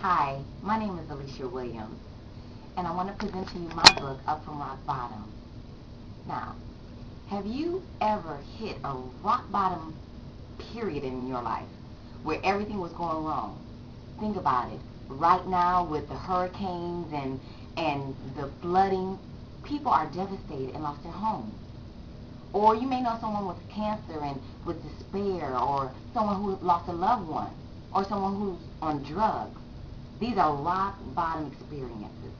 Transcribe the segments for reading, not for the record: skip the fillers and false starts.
Hi, my name is Alicia Williams, and I want to present to you my book, Up from Rock Bottom. Now, have you ever hit a rock bottom period in your life where everything was going wrong? Think about it. Right now, with the hurricanes and the flooding, people are devastated and lost their homes. Or you may know someone with cancer and with despair, or someone who lost a loved one, or someone who's on drugs. These are rock bottom experiences.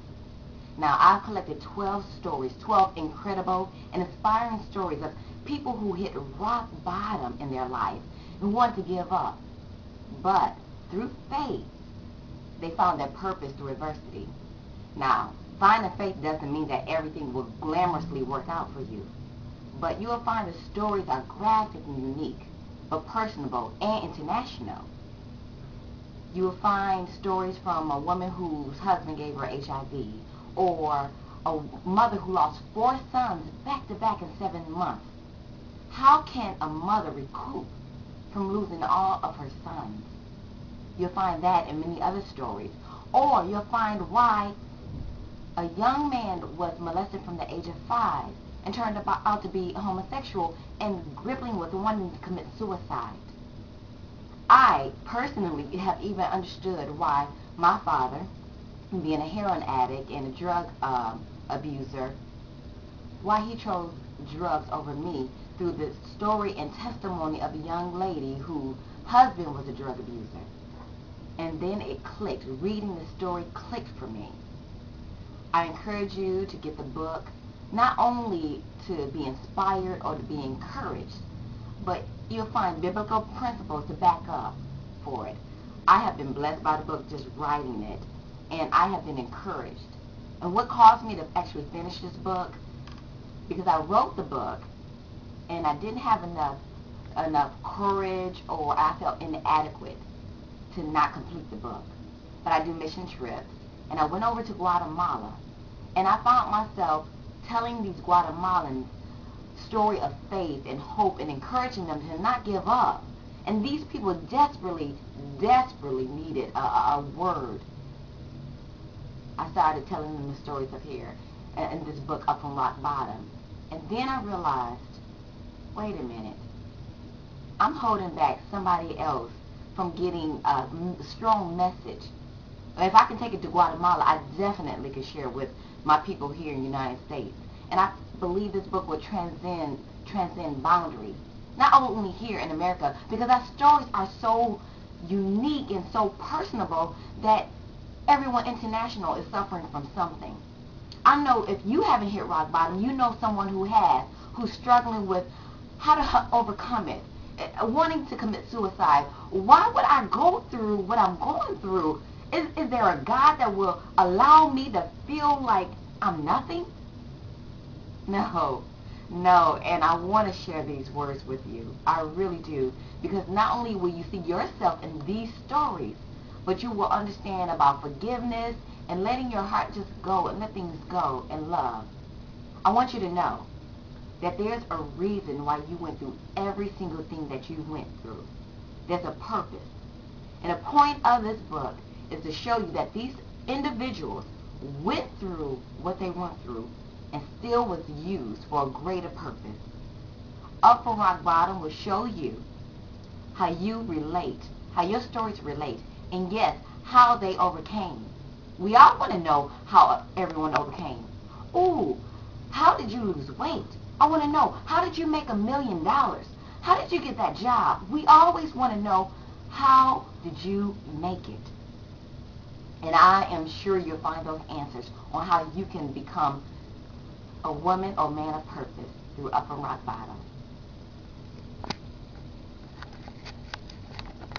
Now, I've collected 12 stories, 12 incredible and inspiring stories of people who hit rock bottom in their life and wanted to give up. But through faith, they found their purpose through adversity. Now, finding faith doesn't mean that everything will glamorously work out for you. But you will find the stories are graphic and unique, but personable and international. You will find stories from a woman whose husband gave her HIV, or a mother who lost 4 sons back to back in 7 months. How can a mother recoup from losing all of her sons? You'll find that in many other stories. Or you'll find why a young man was molested from the age of 5 and turned out to be homosexual and gripping with wanting to commit suicide. I personally have even understood why my father, being a heroin addict and a drug abuser, why he chose drugs over me through the story and testimony of a young lady whose husband was a drug abuser. And then it clicked. Reading the story clicked for me. I encourage you to get the book, not only to be inspired or to be encouraged, but you'll find biblical principles to back up for it. I have been blessed by the book just writing it, and I have been encouraged. And what caused me to actually finish this book, because I wrote the book and I didn't have enough courage, or I felt inadequate to not complete the book. But I do mission trips, and I went over to Guatemala, and I found myself telling these Guatemalans story of faith and hope and encouraging them to not give up. And these people desperately needed a word. I started telling them the stories of here in this book, Up from Rock Bottom. And then I realized, wait a minute, I'm holding back somebody else from getting a strong message. If I can take it to Guatemala, I definitely could share with my people here in the United States. And I believe this book will transcend boundaries, not only here in America, because our stories are so unique and so personable that everyone international is suffering from something. I know if you haven't hit rock bottom, you know someone who has, who's struggling with how to overcome it, wanting to commit suicide. Why would I go through what I'm going through? Is there a God that will allow me to feel like I'm nothing? No, and I want to share these words with you. I really do. Because not only will you see yourself in these stories, but you will understand about forgiveness and letting your heart just go and let things go in love. I want you to know that there's a reason why you went through every single thing that you went through. There's a purpose. And the point of this book is to show you that these individuals went through what they went through and still was used for a greater purpose. Up from Rock Bottom will show you how you relate, how your stories relate, and yes, how they overcame. We all want to know how everyone overcame. Ooh, how did you lose weight? I want to know, how did you make $1 million? How did you get that job? We always want to know, how did you make it? And I am sure you'll find those answers on how you can become a woman or man of purpose through Up from Rock Bottom.